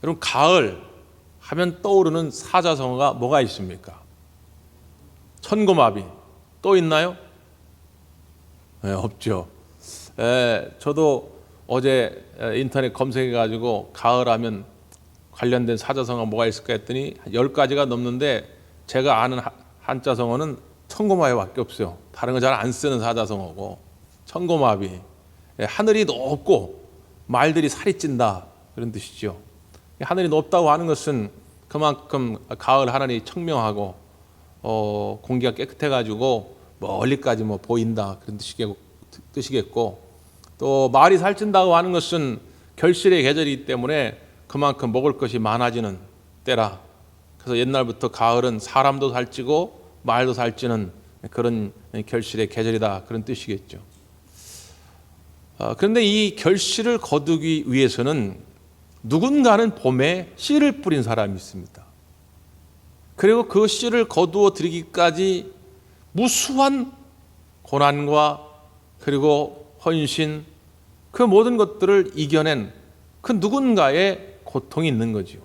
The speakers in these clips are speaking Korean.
여러분, 가을 하면 떠오르는 사자성어가 뭐가 있습니까? 천고마비. 또 있나요? 네, 없죠. 저도 어제 인터넷 검색해가지고 가을 하면 관련된 사자성어가 뭐가 있을까 했더니 10가지가 넘는데 제가 아는 한자성어는 천고마비밖에 없어요. 다른 거 잘 안 쓰는 사자성어고. 천고마비. 하늘이 높고 말들이 살이 찐다, 그런 뜻이죠. 하늘이 높다고 하는 것은 그만큼 가을 하늘이 청명하고 공기가 깨끗해가지고 멀리까지 보인다, 그런 뜻이겠고, 또 말이 살찐다고 하는 것은 결실의 계절이기 때문에 그만큼 먹을 것이 많아지는 때라. 그래서 옛날부터 가을은 사람도 살찌고 말도 살찌는 그런 결실의 계절이다, 그런 뜻이겠죠. 그런데 이 결실을 거두기 위해서는 누군가는 봄에 씨를 뿌린 사람이 있습니다. 그리고 그 씨를 거두어 들이기까지 무수한 고난과 그리고 헌신, 그 모든 것들을 이겨낸 그 누군가의 고통이 있는 거지요.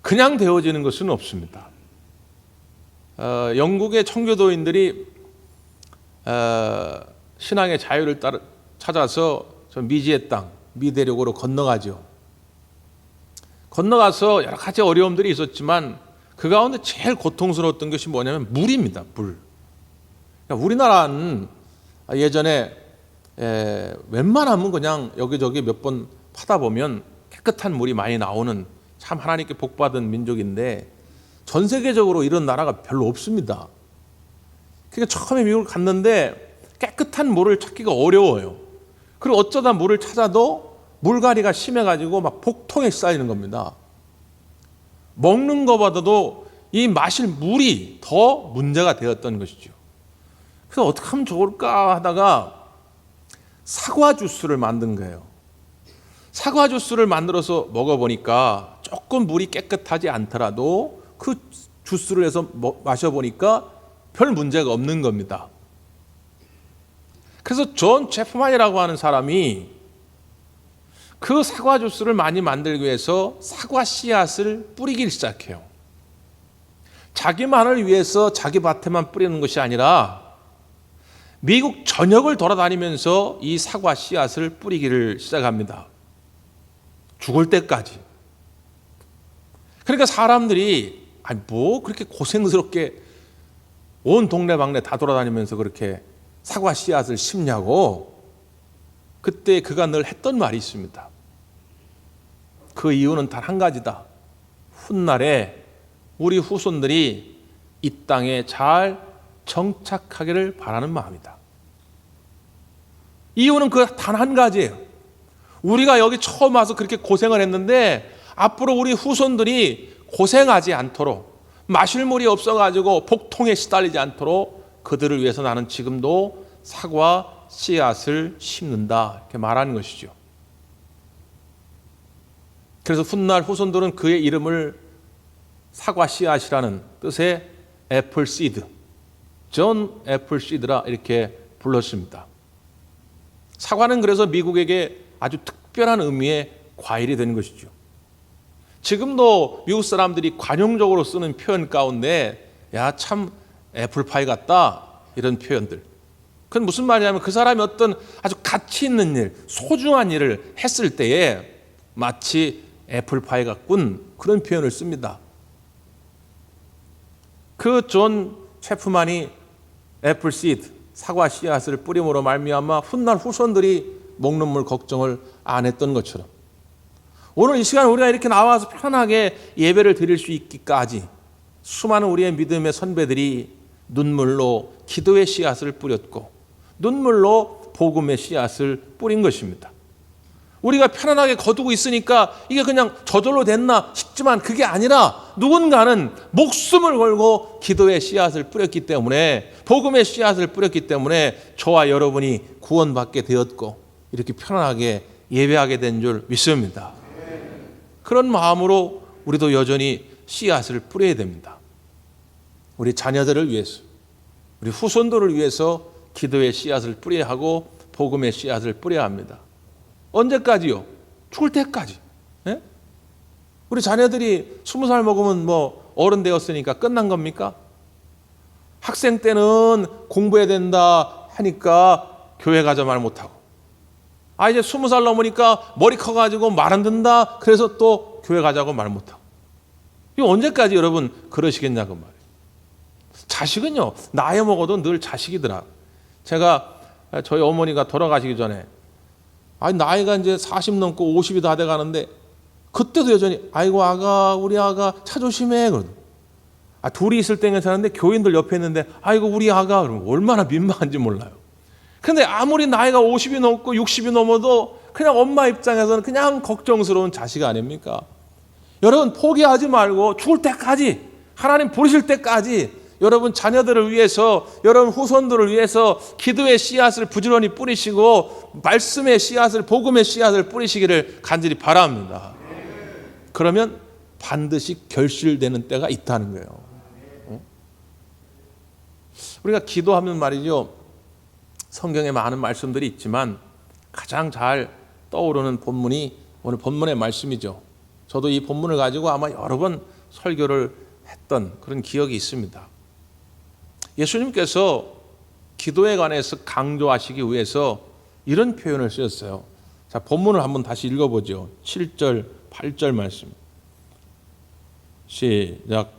그냥 되어지는 것은 없습니다. 영국의 청교도인들이 신앙의 자유를 찾아서 저 미지의 땅, 미대륙으로 건너가죠. 건너가서 여러 가지 어려움들이 있었지만 그 가운데 제일 고통스러웠던 것이 뭐냐면 물입니다. 물. 그러니까 우리나라는 예전에 웬만하면 그냥 여기저기 몇 번 파다 보면 깨끗한 물이 많이 나오는 참 하나님께 복받은 민족인데 전 세계적으로 이런 나라가 별로 없습니다. 그러니까 처음에 미국을 갔는데 깨끗한 물을 찾기가 어려워요. 그리고 어쩌다 물을 찾아도 물갈이가 심해가지고 막 복통에 쌓이는 겁니다. 먹는 것보다도 이 마실 물이 더 문제가 되었던 것이죠. 그래서 어떻게 하면 좋을까 하다가 사과 주스를 만든 거예요. 사과 주스를 만들어서 먹어보니까 조금 물이 깨끗하지 않더라도 그 주스를 해서 마셔보니까 별 문제가 없는 겁니다. 그래서 존 체프만이라고 하는 사람이 그 사과 주스를 많이 만들기 위해서 사과 씨앗을 뿌리기 시작해요. 자기만을 위해서 자기 밭에만 뿌리는 것이 아니라 미국 전역을 돌아다니면서 이 사과 씨앗을 뿌리기를 시작합니다. 죽을 때까지. 그러니까 사람들이 뭐 그렇게 고생스럽게 온 동네방네 다 돌아다니면서 그렇게 사과 씨앗을 심냐고. 그때 그가 늘 했던 말이 있습니다. 그 이유는 단 한 가지다. 훗날에 우리 후손들이 이 땅에 잘 정착하기를 바라는 마음이다. 이유는 그 단 한 가지예요. 우리가 여기 처음 와서 그렇게 고생을 했는데 앞으로 우리 후손들이 고생하지 않도록, 마실 물이 없어가지고 복통에 시달리지 않도록 그들을 위해서 나는 지금도 사과 씨앗을 심는다, 이렇게 말하는 것이죠. 그래서 훗날 후손들은 그의 이름을 사과 씨앗이라는 뜻의 애플 시드, 존 애플 시드라 이렇게 불렀습니다. 사과는 그래서 미국에게 아주 특별한 의미의 과일이 된 것이죠. 지금도 미국 사람들이 관용적으로 쓰는 표현 가운데 야, 참 애플파이 같다, 이런 표현들. 그건 무슨 말이냐면 그 사람이 어떤 아주 가치 있는 일, 소중한 일을 했을 때에 마치 애플파이 같군, 그런 표현을 씁니다. 그 존 체프만이 애플 시드, 사과 씨앗을 뿌림으로 말미암아 훗날 후손들이 먹는 물 걱정을 안 했던 것처럼 오늘 이 시간 우리가 이렇게 나와서 편하게 예배를 드릴 수 있기까지 수많은 우리의 믿음의 선배들이 눈물로 기도의 씨앗을 뿌렸고 눈물로 복음의 씨앗을 뿌린 것입니다. 우리가 편안하게 거두고 있으니까 이게 그냥 저절로 됐나 싶지만 그게 아니라 누군가는 목숨을 걸고 기도의 씨앗을 뿌렸기 때문에, 복음의 씨앗을 뿌렸기 때문에 저와 여러분이 구원받게 되었고 이렇게 편안하게 예배하게 된 줄 믿습니다. 그런 마음으로 우리도 여전히 씨앗을 뿌려야 됩니다. 우리 자녀들을 위해서, 우리 후손들을 위해서 기도의 씨앗을 뿌려야 하고 복음의 씨앗을 뿌려야 합니다. 언제까지요? 죽을 때까지. 예? 우리 자녀들이 20살 먹으면 뭐 어른 되었으니까 끝난 겁니까? 학생 때는 공부해야 된다 하니까 교회 가자 말 못하고, 이제 20살 넘으니까 머리 커가지고 말 안 듣는다 그래서 또 교회 가자고 말 못하고. 이거 언제까지 여러분 그러시겠냐고 말이에요. 자식은요, 나이 먹어도 늘 자식이더라. 제가 저희 어머니가 돌아가시기 전에 나이가 이제 40 넘고 50이 다 돼 가는데 그때도 여전히 아이고 아가, 우리 아가 차 조심해 그러더니, 둘이 있을 때는 괜찮은데 교인들 옆에 있는데 아이고 우리 아가 그러면 얼마나 민망한지 몰라요. 근데 아무리 나이가 50이 넘고 60이 넘어도 그냥 엄마 입장에서는 그냥 걱정스러운 자식 아닙니까? 여러분 포기하지 말고 죽을 때까지, 하나님 부르실 때까지 여러분 자녀들을 위해서, 여러분 후손들을 위해서 기도의 씨앗을 부지런히 뿌리시고 말씀의 씨앗을, 복음의 씨앗을 뿌리시기를 간절히 바랍니다. 그러면 반드시 결실되는 때가 있다는 거예요. 우리가 기도하면 말이죠, 성경에 많은 말씀들이 있지만 가장 잘 떠오르는 본문이 오늘 본문의 말씀이죠. 저도 이 본문을 가지고 아마 여러 번 설교를 했던 그런 기억이 있습니다. 예수님께서 기도에 관해서 강조하시기 위해서 이런 표현을 쓰셨어요. 자, 본문을 한번 다시 읽어보죠. 7절, 8절 말씀. 시작.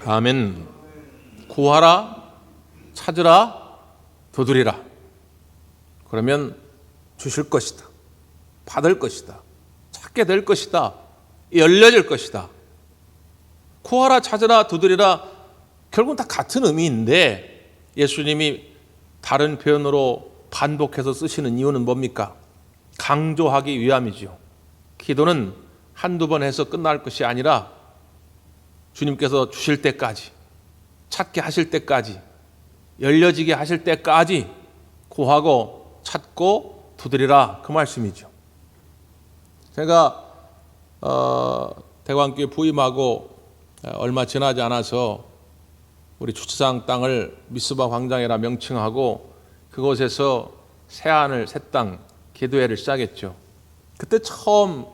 아멘. 구하라, 찾으라, 두드리라. 그러면 주실 것이다. 받을 것이다. 찾게 될 것이다. 열려질 것이다. 구하라, 찾으라, 두드리라, 결국은 다 같은 의미인데 예수님이 다른 표현으로 반복해서 쓰시는 이유는 뭡니까? 강조하기 위함이죠. 기도는 한두 번 해서 끝날 것이 아니라 주님께서 주실 때까지, 찾게 하실 때까지, 열려지게 하실 때까지 구하고 찾고 두드리라, 그 말씀이죠. 제가 대광교회 부임하고 얼마 지나지 않아서 우리 주차장 땅을 미스바 광장이라 명칭하고 그곳에서 새 땅 기도회를 시작했죠. 그때 처음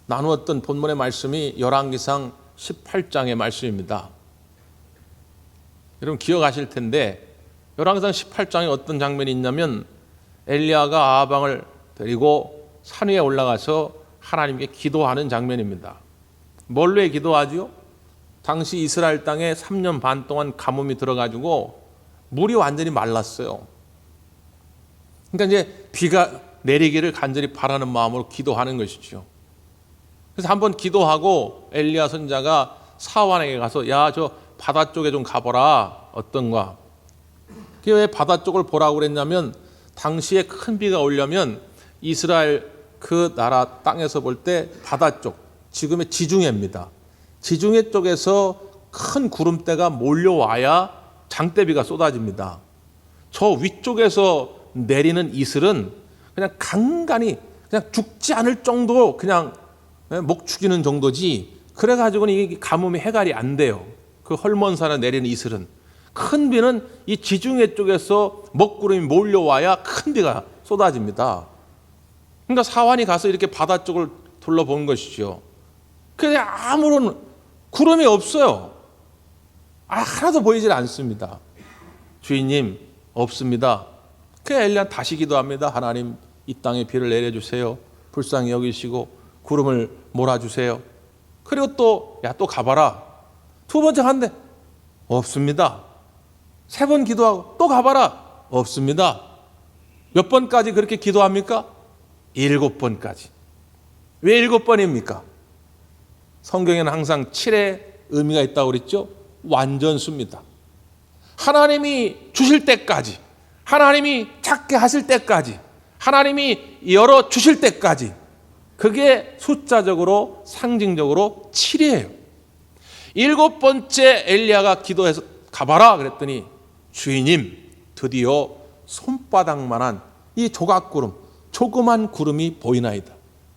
나누었던 본문의 말씀이 열왕기상 18장의 말씀입니다. 여러분 기억하실 텐데 열왕기상 18장에 어떤 장면이 있냐면 엘리야가 아하방을 데리고 산 위에 올라가서 하나님께 기도하는 장면입니다. 뭘로 기도하죠? 당시 이스라엘 땅에 3년 반 동안 가뭄이 들어가지고 물이 완전히 말랐어요. 그러니까 이제 비가 내리기를 간절히 바라는 마음으로 기도하는 것이죠. 그래서 한번 기도하고 엘리야 선자가 사환에게 가서 야, 저 바다 쪽에 좀 가보라. 어떤가? 그게 왜 바다 쪽을 보라고 그랬냐면 당시에 큰 비가 오려면 이스라엘 그 나라 땅에서 볼 때 바다 쪽, 지금의 지중해입니다. 지중해 쪽에서 큰 구름대가 몰려와야 장대비가 쏟아집니다. 저 위쪽에서 내리는 이슬은 그냥 간간히 그냥 죽지 않을 정도 그냥 목 죽이는 정도지, 그래가지고는 이게 가뭄이 해갈이 안 돼요. 그 헐몬산에 내리는 이슬은. 큰 비는 이 지중해 쪽에서 먹구름이 몰려와야 큰 비가 쏟아집니다. 그러니까 사환이 가서 이렇게 바다 쪽을 둘러본 것이죠. 근데 아무런 구름이 없어요. 하나도 보이질 않습니다. 주인님, 없습니다. 그래서 엘리야 다시 기도합니다. 하나님, 이 땅에 비를 내려주세요. 불쌍히 여기시고 구름을 몰아주세요. 그리고 또 가봐라. 두 번째 간데 없습니다. 세 번 기도하고 또 가봐라. 없습니다. 몇 번까지 그렇게 기도합니까? 7번까지. 왜 7번입니까? 성경에는 항상 7의 의미가 있다고 그랬죠? 완전수입니다. 하나님이 주실 때까지, 하나님이 찾게 하실 때까지, 하나님이 열어 주실 때까지, 그게 숫자적으로 상징적으로 7이에요. 7번째 엘리야가 기도해서 가봐라 그랬더니 주인님, 드디어 손바닥만한 이 조각구름, 조그만 구름이 보이나이다.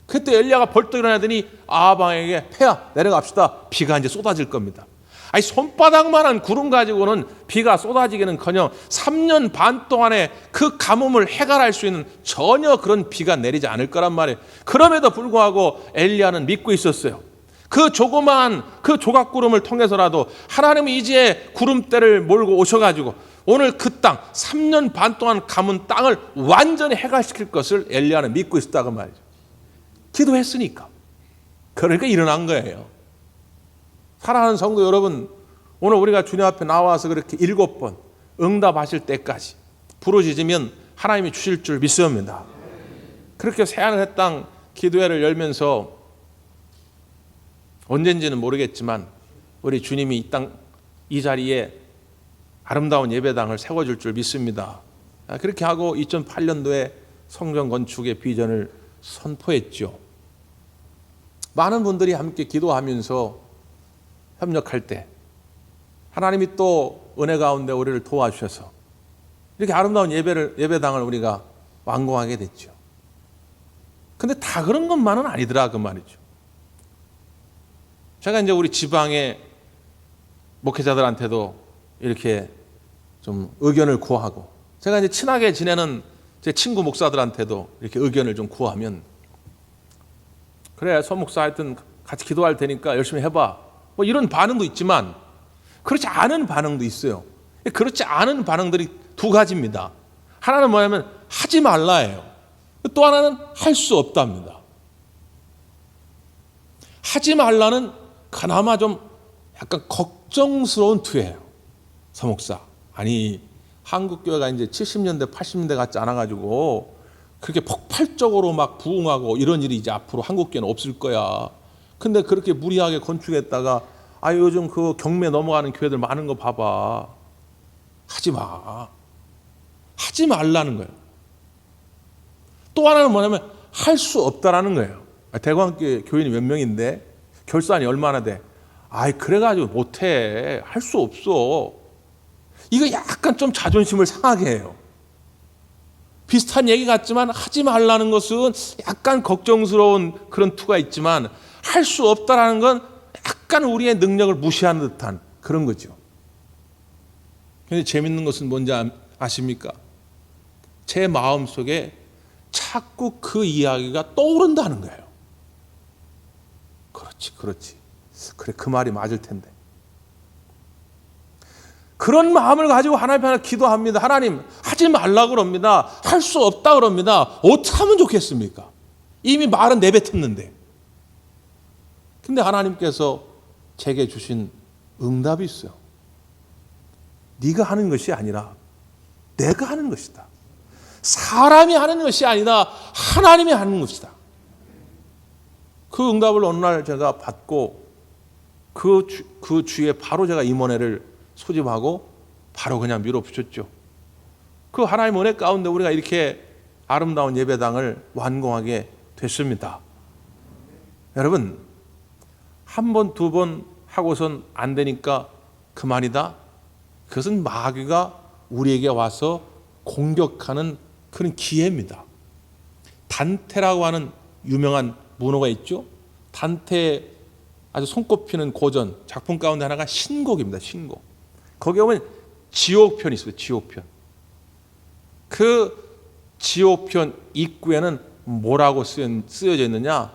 그때 엘리야가 벌떡 일어나더니 아합왕에게 폐하 내려갑시다. 비가 이제 쏟아질 겁니다. 아니 손바닥만한 구름 가지고는 비가 쏟아지기는커녕 3년 반 동안에 그 가뭄을 해결할 수 있는 전혀 그런 비가 내리지 않을 거란 말이에요. 그럼에도 불구하고 엘리야는 믿고 있었어요. 그 조그마한 그 조각구름을 통해서라도 하나님이 이제 구름대를 몰고 오셔가지고 오늘 그 땅 3년 반 동안 가문 땅을 완전히 해결시킬 것을 엘리야는 믿고 있었다고 말이죠. 기도했으니까. 그러니까 일어난 거예요. 사랑하는 성도 여러분, 오늘 우리가 주님 앞에 나와서 그렇게 7번 응답하실 때까지 부르짖으면 하나님이 주실 줄 믿습니다. 그렇게 새하늘 땅 기도회를 열면서 언젠지는 모르겠지만 우리 주님이 이 자리에 아름다운 예배당을 세워줄 줄 믿습니다. 그렇게 하고 2008년도에 성전 건축의 비전을 선포했죠. 많은 분들이 함께 기도하면서 협력할 때 하나님이 또 은혜 가운데 우리를 도와주셔서 이렇게 아름다운 예배당을 우리가 완공하게 됐죠. 근데 다 그런 것만은 아니더라 그 말이죠. 제가 이제 우리 지방의 목회자들한테도 이렇게 좀 의견을 구하고 제가 이제 친하게 지내는 제 친구 목사들한테도 이렇게 의견을 좀 구하면 그래 서 목사 하여튼 같이 기도할 테니까 열심히 해봐 뭐 이런 반응도 있지만 그렇지 않은 반응도 있어요. 그렇지 않은 반응들이 두 가지입니다. 하나는 뭐냐면 하지 말라예요. 또 하나는 할 수 없답니다. 하지 말라는 그나마 좀 약간 걱정스러운 투예요. 서목사 아니 한국교회가 이제 70년대 80년대 같지 않아가지고 그렇게 폭발적으로 막 부흥하고 이런 일이 이제 앞으로 한국교회는 없을 거야. 근데 그렇게 무리하게 건축했다가 요즘 그 경매 넘어가는 교회들 많은 거 봐봐. 하지 마. 하지 말라는 거예요. 또 하나는 뭐냐면 할 수 없다라는 거예요. 대광교회 교인이 몇 명인데 결산이 얼마나 돼? 그래가지고 못해. 할 수 없어. 이거 약간 좀 자존심을 상하게 해요. 비슷한 얘기 같지만 하지 말라는 것은 약간 걱정스러운 그런 투가 있지만 할 수 없다라는 건 약간 우리의 능력을 무시하는 듯한 그런 거죠. 근데 재밌는 것은 뭔지 아십니까? 제 마음속에 자꾸 그 이야기가 떠오른다는 거예요. 그렇지. 그래, 그 말이 맞을 텐데. 그런 마음을 가지고 하나님 앞에 기도합니다. 하나님, 하지 말라고 그럽니다. 할 수 없다 그럽니다. 어떻게 하면 좋겠습니까? 이미 말은 내뱉었는데. 근데 하나님께서 제게 주신 응답이 있어요. 네가 하는 것이 아니라 내가 하는 것이다. 사람이 하는 것이 아니다. 하나님이 하는 것이다. 그 응답을 어느 날 제가 받고 그 주에 바로 제가 임원회를 소집하고 바로 그냥 밀어붙였죠. 그 하나님 은혜 가운데 우리가 이렇게 아름다운 예배당을 완공하게 됐습니다. 여러분, 한 번, 두 번 하고선 안 되니까 그만이다. 그것은 마귀가 우리에게 와서 공격하는 그런 기회입니다. 단테라고 하는 유명한 문호가 있죠. 단테 아주 손꼽히는 고전 작품 가운데 하나가 신곡입니다. 신곡. 거기에 보면 지옥편이 있어요. 지옥편. 그 지옥편 입구에는 뭐라고 쓰여져 있느냐?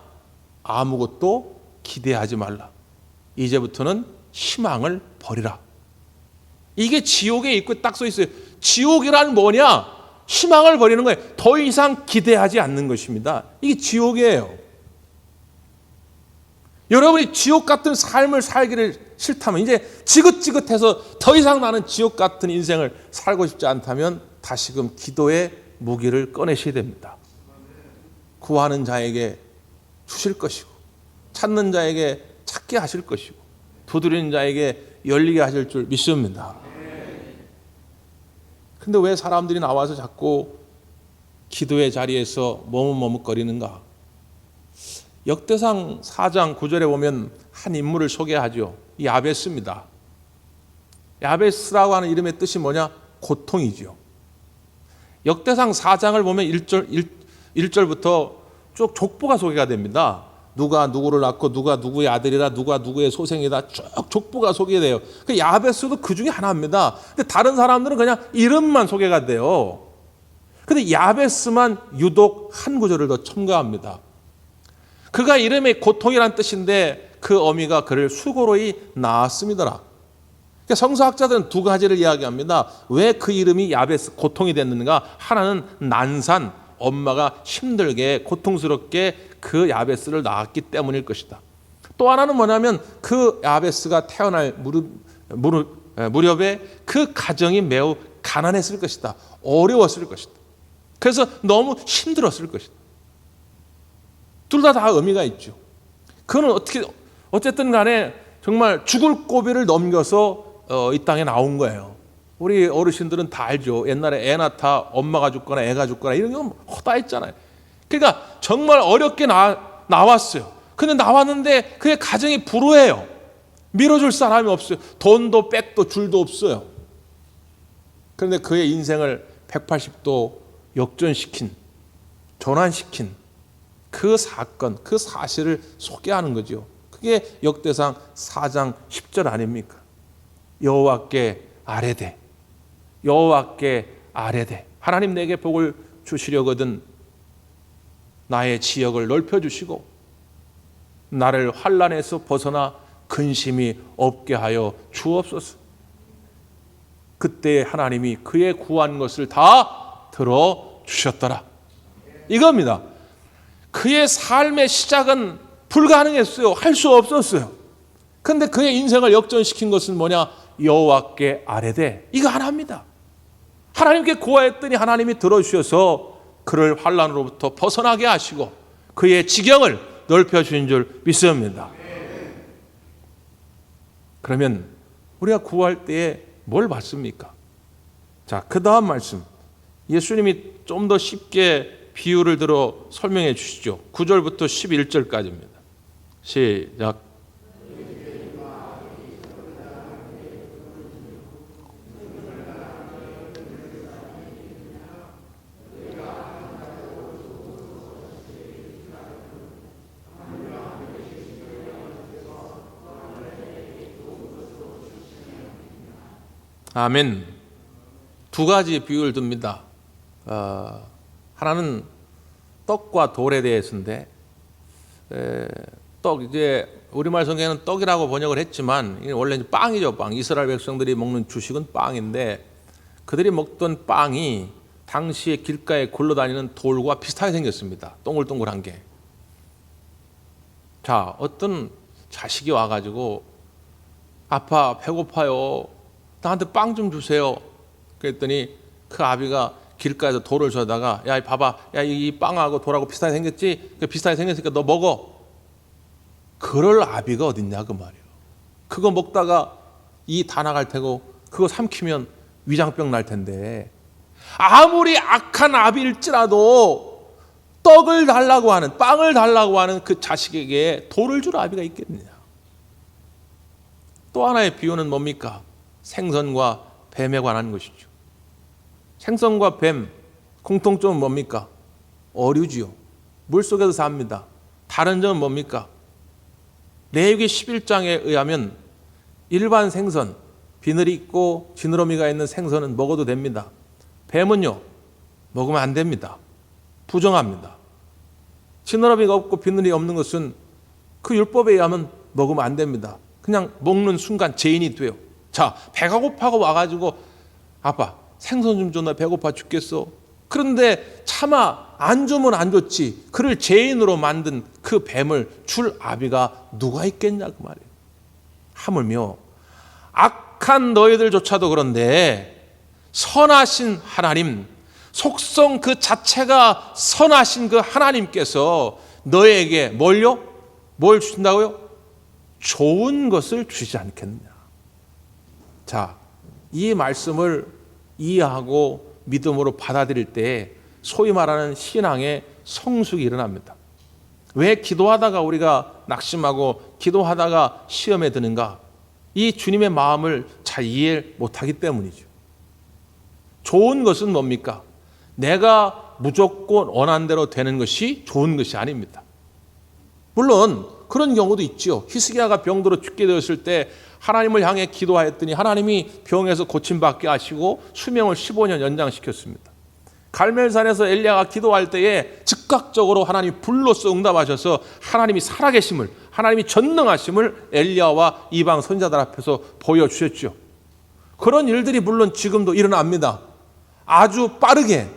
아무것도 기대하지 말라. 이제부터는 희망을 버리라. 이게 지옥의 입구에 딱 써 있어요. 지옥이란 뭐냐? 희망을 버리는 거예요. 더 이상 기대하지 않는 것입니다. 이게 지옥이에요. 여러분이 지옥 같은 삶을 살기를 싫다면, 이제 지긋지긋해서 더 이상 나는 지옥 같은 인생을 살고 싶지 않다면 다시금 기도의 무기를 꺼내셔야 됩니다. 구하는 자에게 주실 것이고, 찾는 자에게 찾게 하실 것이고, 두드리는 자에게 열리게 하실 줄 믿습니다. 근데 왜 사람들이 나와서 자꾸 기도의 자리에서 머뭇머뭇거리는가? 역대상 4장 9절에 보면 한 인물을 소개하죠. 이 야베스입니다. 야베스라고 하는 이름의 뜻이 뭐냐? 고통이죠. 역대상 4장을 보면 1절부터 쭉 족보가 소개가 됩니다. 누가 누구를 낳고 누가 누구의 아들이라 누가 누구의 소생이다 쭉 족보가 소개돼요. 그 야베스도 그 중에 하나입니다. 근데 다른 사람들은 그냥 이름만 소개가 돼요. 근데 야베스만 유독 한 구절을 더 첨가합니다. 그가 이름의 고통이란 뜻인데 그 어미가 그를 수고로이 낳았음이더라. 그러니까 성서학자들은 두 가지를 이야기합니다. 왜 그 이름이 야베스 고통이 됐는가? 하나는 난산, 엄마가 힘들게 고통스럽게 그 야베스를 낳았기 때문일 것이다. 또 하나는 뭐냐면 그 야베스가 태어날 무렵에 그 가정이 매우 가난했을 것이다. 어려웠을 것이다. 그래서 너무 힘들었을 것이다. 둘 다 의미가 있죠. 그는 어쨌든 간에 정말 죽을 고비를 넘겨서 이 땅에 나온 거예요. 우리 어르신들은 다 알죠. 옛날에 애 낳다 엄마가 죽거나 애가 죽거나 이런 건 허다했잖아요. 그러니까 정말 어렵게 나왔어요. 근데 나왔는데 그의 가정이 불우해요. 밀어줄 사람이 없어요. 돈도 백도 줄도 없어요. 그런데 그의 인생을 180도 역전시킨, 전환시킨 그 사건, 그 사실을 소개하는 거죠. 그게 역대상 4장 10절 아닙니까? 여호와께 아뢰되, 여호와께 아뢰되, 하나님 내게 복을 주시려거든 나의 지역을 넓혀주시고 나를 환난에서 벗어나 근심이 없게 하여 주옵소서. 그때 하나님이 그의 구한 것을 다 들어주셨더라. 이겁니다. 그의 삶의 시작은 불가능했어요. 할 수 없었어요. 그런데 그의 인생을 역전시킨 것은 뭐냐? 여호와께 아뢰되, 이거 하나입니다. 하나님께 구하였더니 하나님이 들어주셔서 그를 환난으로부터 벗어나게 하시고 그의 지경을 넓혀주신 줄 믿습니다. 그러면 우리가 구할 때에 뭘 받습니까? 자, 그 다음 말씀 예수님이 좀 더 쉽게 비유를 들어 설명해 주시죠. 9절부터 11절까지입니다. 시작. 아멘. 두 가지 비유를 듭니다. 하나는 떡과 돌에 대해서인데, 떡, 이제 우리말 성경에는 떡이라고 번역을 했지만 원래 빵이죠. 빵. 이스라엘 백성들이 먹는 주식은 빵인데 그들이 먹던 빵이 당시에 길가에 굴러다니는 돌과 비슷하게 생겼습니다. 동글동글한 게. 자, 어떤 자식이 와가지고 아빠 배고파요, 나한테 빵 좀 주세요. 그랬더니 그 아비가 길가에서 돌을 줘다가, 야, 봐봐, 야, 이 빵하고 돌하고 비슷하게 생겼지? 비슷하게 생겼으니까 너 먹어. 그럴 아비가 어딨냐 그 말이에요. 그거 먹다가 이 다 나갈 테고 그거 삼키면 위장병 날 텐데, 아무리 악한 아비일지라도 떡을 달라고 하는, 빵을 달라고 하는 그 자식에게 돌을 줄 아비가 있겠느냐. 또 하나의 비유는 뭡니까? 생선과 뱀에 관한 것이죠. 생선과 뱀 공통점은 뭡니까? 어류지요. 물속에서 삽니다. 다른 점은 뭡니까? 레위기 11장에 의하면 일반 생선, 비늘이 있고 지느러미가 있는 생선은 먹어도 됩니다. 뱀은요, 먹으면 안 됩니다. 부정합니다. 지느러미가 없고 비늘이 없는 것은 그 율법에 의하면 먹으면 안 됩니다. 그냥 먹는 순간 죄인이 돼요. 자, 배가 고파고 와가지고 아빠 생선 좀 줘, 나 배고파 죽겠어. 그런데 차마 안 주면 안 줬지. 그를 죄인으로 만든 그 뱀을 줄 아비가 누가 있겠냐 그 말이에요. 하물며 악한 너희들조차도 그런데 선하신 하나님, 속성 그 자체가 선하신 그 하나님께서 너희에게 뭘요? 뭘 주신다고요? 좋은 것을 주시지 않겠느냐. 자, 이 말씀을 이해하고 믿음으로 받아들일 때 소위 말하는 신앙의 성숙이 일어납니다. 왜 기도하다가 우리가 낙심하고 기도하다가 시험에 드는가? 이 주님의 마음을 잘 이해 못하기 때문이죠. 좋은 것은 뭡니까? 내가 무조건 원한 대로 되는 것이 좋은 것이 아닙니다. 물론 그런 경우도 있죠. 히스기야가 병들어 죽게 되었을 때 하나님을 향해 기도하였더니 하나님이 병에서 고침받게 하시고 수명을 15년 연장시켰습니다. 갈멜산에서 엘리야가 기도할 때에 즉각적으로 하나님이 불로써 응답하셔서 하나님이 살아계심을, 하나님이 전능하심을 엘리야와 이방 선지자들 앞에서 보여주셨죠. 그런 일들이 물론 지금도 일어납니다. 아주 빠르게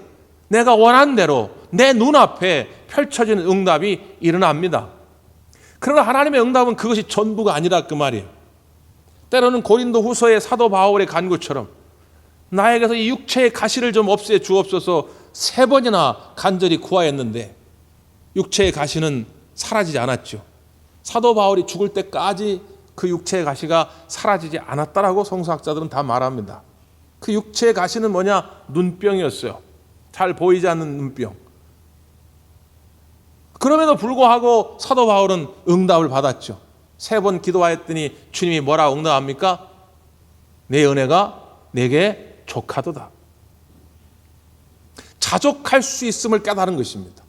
내가 원한 대로 내 눈앞에 펼쳐지는 응답이 일어납니다. 그러나 하나님의 응답은 그것이 전부가 아니라 그 말이에요. 때로는 고린도 후서의 사도 바울의 간구처럼 나에게서 이 육체의 가시를 좀 없애 주옵소서 3번이나 간절히 구하였는데 육체의 가시는 사라지지 않았죠. 사도 바울이 죽을 때까지 그 육체의 가시가 사라지지 않았다라고 성서학자들은 다 말합니다. 그 육체의 가시는 뭐냐? 눈병이었어요. 잘 보이지 않는 눈병. 그럼에도 불구하고 사도 바울은 응답을 받았죠. 3번 기도하였더니 주님이 뭐라고 응답합니까? 내 은혜가 내게 족하도다. 자족할 수 있음을 깨달은 것입니다.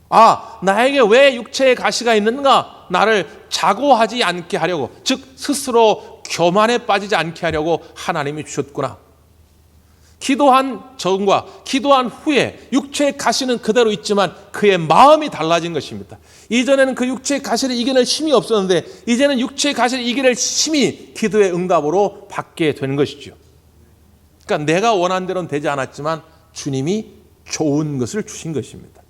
아, 나에게 왜 육체의 가시가 있는가? 나를 자고하지 않게 하려고, 즉 스스로 교만에 빠지지 않게 하려고 하나님이 주셨구나. 기도한 전과 기도한 후에 육체의 가시는 그대로 있지만 그의 마음이 달라진 것입니다. 이전에는 그 육체의 가시를 이겨낼 힘이 없었는데 이제는 육체의 가시를 이겨낼 힘이 기도의 응답으로 받게 되는 것이죠. 그러니까 내가 원한 대로는 되지 않았지만 주님이 좋은 것을 주신 것입니다.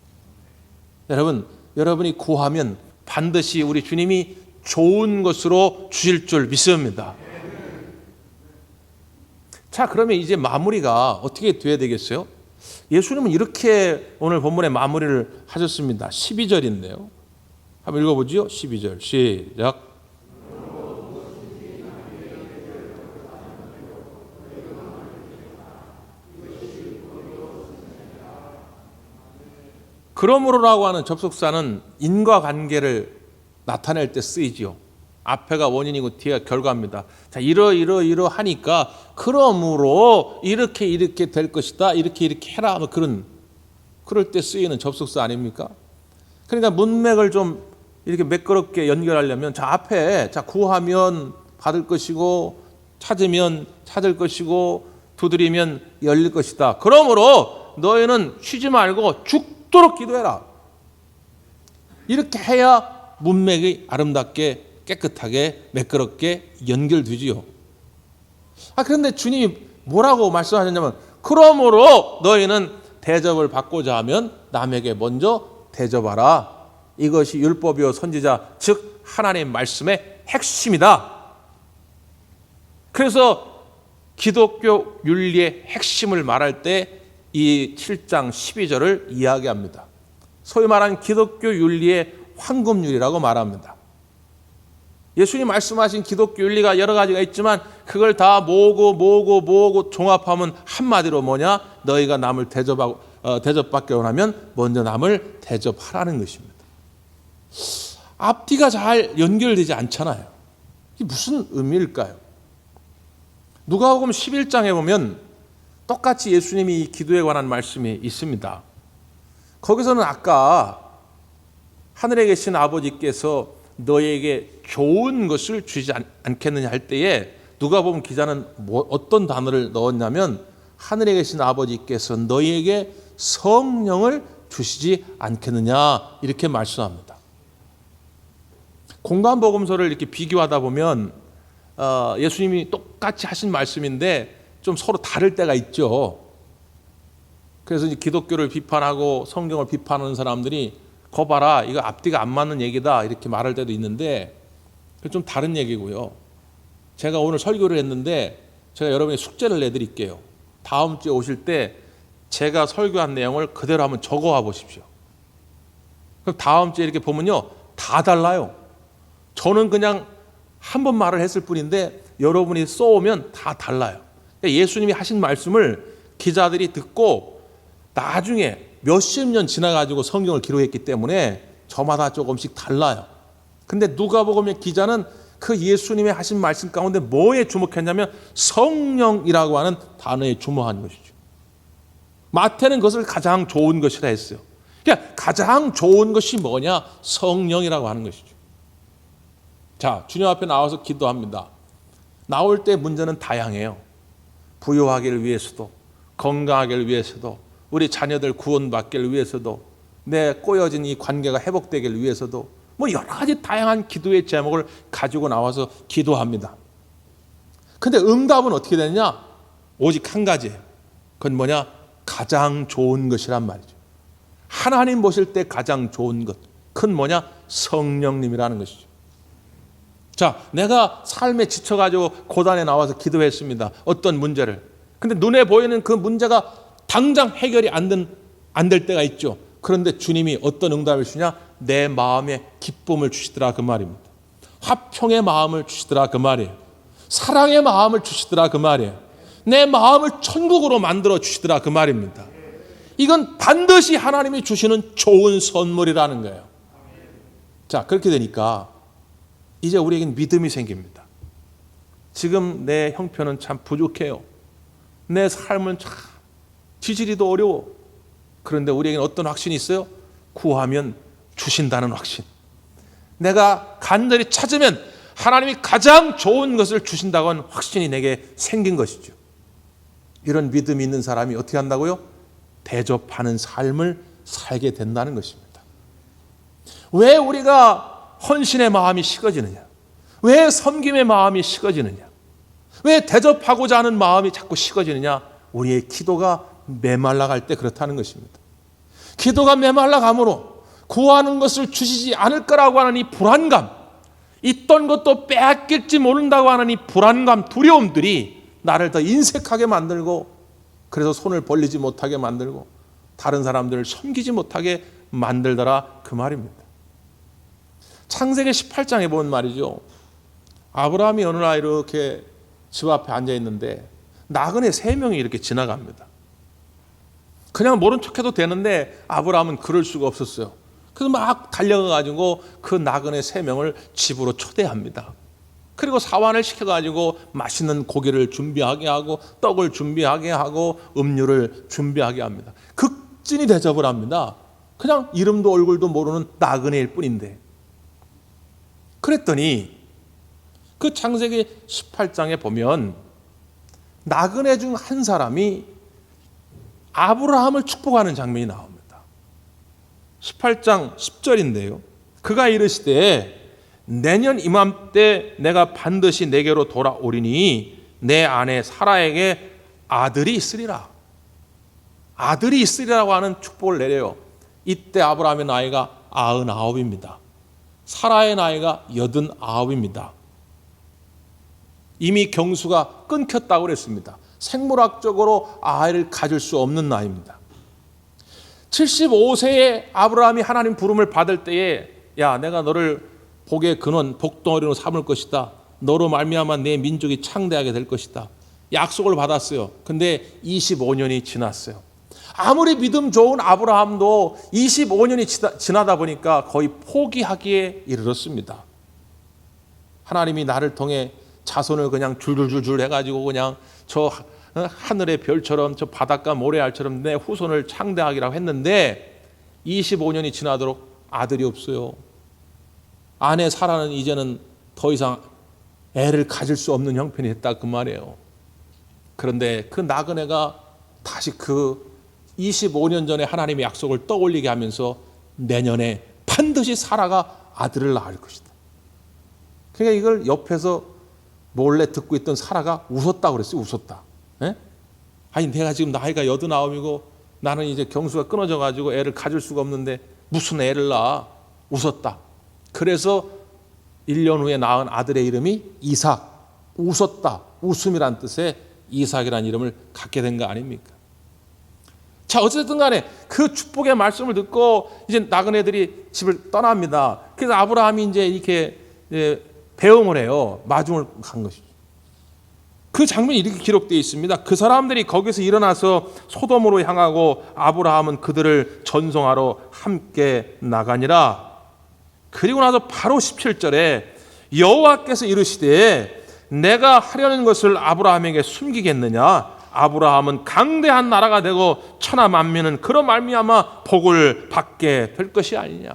여러분, 여러분이 구하면 반드시 우리 주님이 좋은 것으로 주실 줄 믿습니다. 자, 그러면 이제 마무리가 어떻게 돼야 되겠어요? 예수님은 이렇게 오늘 본문의 마무리를 하셨습니다. 12절인데요. 한번 읽어보죠. 12절 시작. 그러므로라고 하는 접속사는 인과관계를 나타낼 때 쓰이지요. 앞에가 원인이고 뒤가 결과입니다. 자, 이러하니까 그러므로 이렇게 될 것이다. 이렇게 해라. 뭐 그럴 때 쓰이는 접속사 아닙니까? 그러니까 문맥을 좀 이렇게 매끄럽게 연결하려면 자, 앞에 자, 구하면 받을 것이고 찾으면 찾을 것이고 두드리면 열릴 것이다. 그러므로 너희는 쉬지 말고 죽도록 기도해라. 이렇게 해야 문맥이 아름답게 깨끗하게 매끄럽게 연결되지요. 그런데 주님이 뭐라고 말씀하셨냐면 그러므로 너희는 대접을 받고자 하면 남에게 먼저 대접하라. 이것이 율법이요 선지자 즉 하나님의 말씀의 핵심이다. 그래서 기독교 윤리의 핵심을 말할 때 이 7장 12절을 이야기합니다. 소위 말하는 기독교 윤리의 황금률이라고 말합니다. 예수님 말씀하신 기독교 윤리가 여러 가지가 있지만 그걸 다 모으고 종합하면 한마디로 뭐냐? 너희가 남을 대접받기 원하면 먼저 남을 대접하라는 것입니다. 앞뒤가 잘 연결되지 않잖아요. 이게 무슨 의미일까요? 누가복음 11장에 보면 똑같이 예수님이 이 기도에 관한 말씀이 있습니다. 거기서는 아까 하늘에 계신 아버지께서 너에게 좋은 것을 주지 않겠느냐 할 때에 누가복음 기자는 어떤 단어를 넣었냐면 하늘에 계신 아버지께서 너희에게 성령을 주시지 않겠느냐 이렇게 말씀합니다. 공관복음서를 이렇게 비교하다 보면 예수님이 똑같이 하신 말씀인데 좀 서로 다를 때가 있죠. 그래서 이제 기독교를 비판하고 성경을 비판하는 사람들이 거 봐라 이거 앞뒤가 안 맞는 얘기다 이렇게 말할 때도 있는데 좀 다른 얘기고요. 제가 오늘 설교를 했는데 제가 여러분의 숙제를 내드릴게요. 다음 주에 오실 때 제가 설교한 내용을 그대로 한번 적어와 보십시오. 그럼 다음 주에 이렇게 보면요 다 달라요. 저는 그냥 한 번 말을 했을 뿐인데 여러분이 써오면 다 달라요. 예수님이 하신 말씀을 기자들이 듣고 나중에 몇십 년 지나가지고 성경을 기록했기 때문에 저마다 조금씩 달라요. 근데 누가복음의 기자는 그 예수님의 하신 말씀 가운데 뭐에 주목했냐면 성령이라고 하는 단어에 주목한 것이죠. 마태는 그것을 가장 좋은 것이라 했어요. 그러니까 가장 좋은 것이 뭐냐? 성령이라고 하는 것이죠. 자, 주님 앞에 나와서 기도합니다. 나올 때 문제는 다양해요. 부유하기를 위해서도, 건강하기를 위해서도, 우리 자녀들 구원받기를 위해서도, 내 꼬여진 이 관계가 회복되기를 위해서도, 뭐 여러 가지 다양한 기도의 제목을 가지고 나와서 기도합니다. 근데 응답은 어떻게 되느냐? 오직 한 가지예요. 그건 뭐냐? 가장 좋은 것이란 말이죠. 하나님 보실 때 가장 좋은 것, 그건 뭐냐? 성령님이라는 것이죠. 자, 내가 삶에 지쳐가지고 고단에 나와서 기도했습니다. 어떤 문제를. 근데 눈에 보이는 그 문제가 당장 해결이 안 될 때가 있죠. 그런데 주님이 어떤 응답을 주냐? 내 마음에 기쁨을 주시더라 그 말입니다. 화평의 마음을 주시더라 그 말이에요. 사랑의 마음을 주시더라 그 말이에요. 내 마음을 천국으로 만들어 주시더라 그 말입니다. 이건 반드시 하나님이 주시는 좋은 선물이라는 거예요. 자, 그렇게 되니까 이제 우리에겐 믿음이 생깁니다. 지금 내 형편은 참 부족해요. 내 삶은 참 지지리도 어려워. 그런데 우리에겐 어떤 확신이 있어요? 구하면 주신다는 확신. 내가 간절히 찾으면 하나님이 가장 좋은 것을 주신다고 하는 확신이 내게 생긴 것이죠. 이런 믿음이 있는 사람이 어떻게 한다고요? 대접하는 삶을 살게 된다는 것입니다. 왜 우리가 헌신의 마음이 식어지느냐? 왜 섬김의 마음이 식어지느냐? 왜 대접하고자 하는 마음이 자꾸 식어지느냐? 우리의 기도가 메말라갈 때 그렇다는 것입니다. 기도가 메말라감으로 구하는 것을 주시지 않을 거라고 하는 이 불안감, 있던 것도 빼앗길지 모른다고 하는 이 불안감, 두려움들이 나를 더 인색하게 만들고, 그래서 손을 벌리지 못하게 만들고 다른 사람들을 섬기지 못하게 만들더라 그 말입니다. 창세기 18장에 보면 말이죠. 아브라함이 어느 날 이렇게 집 앞에 앉아 있는데 나그네 3명이 이렇게 지나갑니다. 그냥 모른 척해도 되는데 아브라함은 그럴 수가 없었어요. 그래서 막 달려가가지고 그 나그네 3명을 집으로 초대합니다. 그리고 사환을 시켜가지고 맛있는 고기를 준비하게 하고 떡을 준비하게 하고 음료를 준비하게 합니다. 극진히 대접을 합니다. 그냥 이름도 얼굴도 모르는 나그네일 뿐인데. 그랬더니 그 창세기 18장에 보면 나그네 중 한 사람이 아브라함을 축복하는 장면이 나옵니다. 18장 10절인데요. 그가 이르시되 내년 이맘때 내가 반드시 내게로 돌아오리니 내 아내 사라에게 아들이 있으리라. 아들이 있으리라고 하는 축복을 내려요. 이때 아브라함의 나이가 99입니다. 사라의 나이가 89입니다. 이미 경수가 끊겼다고 그랬습니다. 생물학적으로 아이를 가질 수 없는 나이입니다. 75세에 아브라함이 하나님 부름을 받을 때에 야, 내가 너를 복의 근원, 복덩어리로 삼을 것이다. 너로 말미암아 내 민족이 창대하게 될 것이다. 약속을 받았어요. 근데 25년이 지났어요. 아무리 믿음 좋은 아브라함도 25년이 지나다 보니까 거의 포기하기에 이르렀습니다. 하나님이 나를 통해 자손을 그냥 줄줄줄 해가지고 그냥 저 하늘의 별처럼 저 바닷가 모래알처럼 내 후손을 창대하기라고 했는데 25년이 지나도록 아들이 없어요. 아내 사라는 이제는 더 이상 애를 가질 수 없는 형편이 됐다 그 말이에요. 그런데 그 나그네가 다시 그 25년 전에 하나님의 약속을 떠올리게 하면서 내년에 반드시 사라가 아들을 낳을 것이다. 그러니까 이걸 옆에서 몰래 듣고 있던 사라가 웃었다고 그랬어요. 웃었다. 예? 아니 내가 지금 나이가 89이고 나는 이제 경수가 끊어져 가지고 애를 가질 수가 없는데 무슨 애를 낳아. 웃었다. 그래서 1년 후에 낳은 아들의 이름이 이삭. 웃었다. 웃음이란 뜻의 이삭이라는 이름을 갖게 된 거 아닙니까? 자, 어쨌든 간에 그 축복의 말씀을 듣고 이제 나그네들이 집을 떠납니다. 그래서 아브라함이 이제 이렇게 배웅을 해요. 마중을 간 것이죠. 그 장면이 이렇게 기록되어 있습니다. 그 사람들이 거기서 일어나서 소돔으로 향하고 아브라함은 그들을 전송하러 함께 나가니라. 그리고 나서 바로 17절에 여호와께서 이르시되 내가 하려는 것을 아브라함에게 숨기겠느냐? 아브라함은 강대한 나라가 되고 천하 만민은 그로 말미암아 복을 받게 될 것이 아니냐.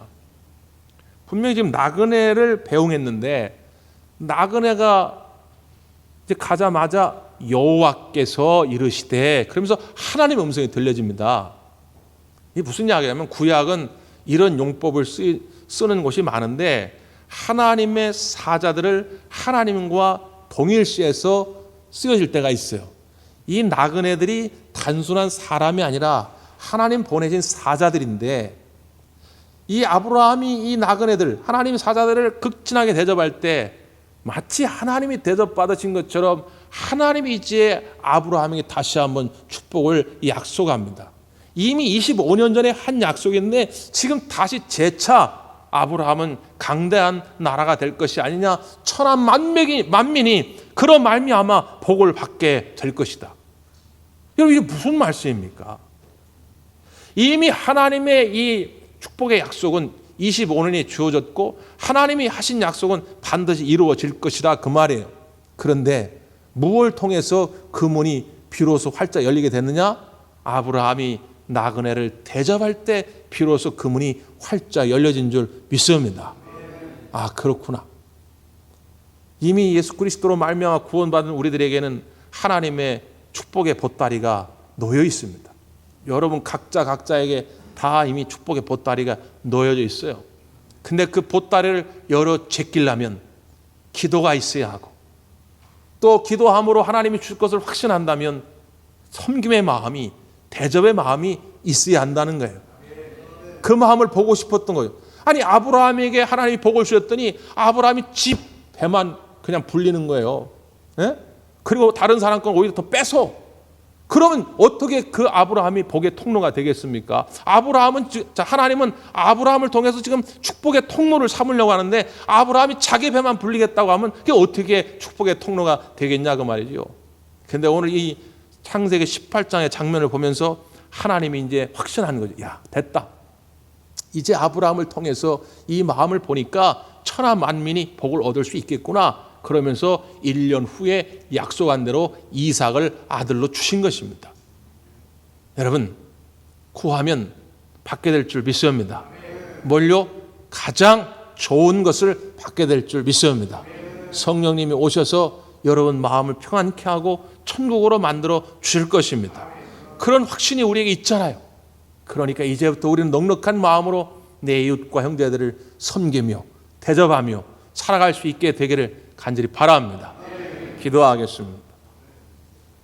분명히 지금 나그네를 배웅했는데 나그네가 이제 가자마자 여호와께서 이르시되, 그러면서 하나님의 음성이 들려집니다. 이게 무슨 이야기냐면 구약은 이런 용법을 쓰는 곳이 많은데 하나님의 사자들을 하나님과 동일시해서 쓰여질 때가 있어요. 이 나그네들이 단순한 사람이 아니라 하나님 보내신 사자들인데, 이 아브라함이 이 나그네들, 하나님의 사자들을 극진하게 대접할 때 마치 하나님이 대접받으신 것처럼 하나님이 이제 아브라함에게 다시 한번 축복을 약속합니다. 이미 25년 전에 한 약속인데 지금 다시 재차 아브라함은 강대한 나라가 될 것이 아니냐, 천하 만민이 그로 말미암아 복을 받게 될 것이다. 여러분, 이게 무슨 말씀입니까? 이미 하나님의 이 축복의 약속은 25년이 주어졌고 하나님이 하신 약속은 반드시 이루어질 것이다, 그 말이에요. 그런데 무엇을 통해서 그 문이 비로소 활짝 열리게 됐느냐? 아브라함이 나그네를 대접할 때 비로소 그 문이 활짝 열려진 줄 믿습니다. 아, 그렇구나. 이미 예수 그리스도로 말미암아 구원받은 우리들에게는 하나님의 축복의 보따리가 놓여 있습니다. 여러분 각자에게 다 이미 축복의 보따리가 놓여져 있어요. 근데 그 보따리를 열어 제끼려면 기도가 있어야 하고, 또 기도함으로 하나님이 줄 것을 확신한다면 섬김의 마음이, 대접의 마음이 있어야 한다는 거예요. 그 마음을 보고 싶었던 거예요. 아니, 아브라함에게 하나님이 복을 주셨더니 아브라함이 집 배만 그냥 불리는 거예요. 예? 그리고 다른 사람 건 오히려 더 뺏어. 그러면 어떻게 그 아브라함이 복의 통로가 되겠습니까? 하나님은 아브라함을 통해서 지금 축복의 통로를 삼으려고 하는데 아브라함이 자기 배만 불리겠다고 하면 그게 어떻게 축복의 통로가 되겠냐, 그 말이죠. 그런데 오늘 이 창세기 18장의 장면을 보면서 하나님이 이제 확신하는 거죠. 야, 됐다. 이제 아브라함을 통해서 이 마음을 보니까 천하 만민이 복을 얻을 수 있겠구나. 그러면서 1년 후에 약속한 대로 이삭을 아들로 주신 것입니다. 여러분, 구하면 받게 될 줄 믿습니다. 뭘요? 가장 좋은 것을 받게 될 줄 믿습니다. 성령님이 오셔서 여러분 마음을 평안케 하고 천국으로 만들어 주실 것입니다. 그런 확신이 우리에게 있잖아요. 그러니까 이제부터 우리는 넉넉한 마음으로 내 이웃과 형제들을 섬기며 대접하며 살아갈 수 있게 되기를 간절히 바랍니다. 기도하겠습니다.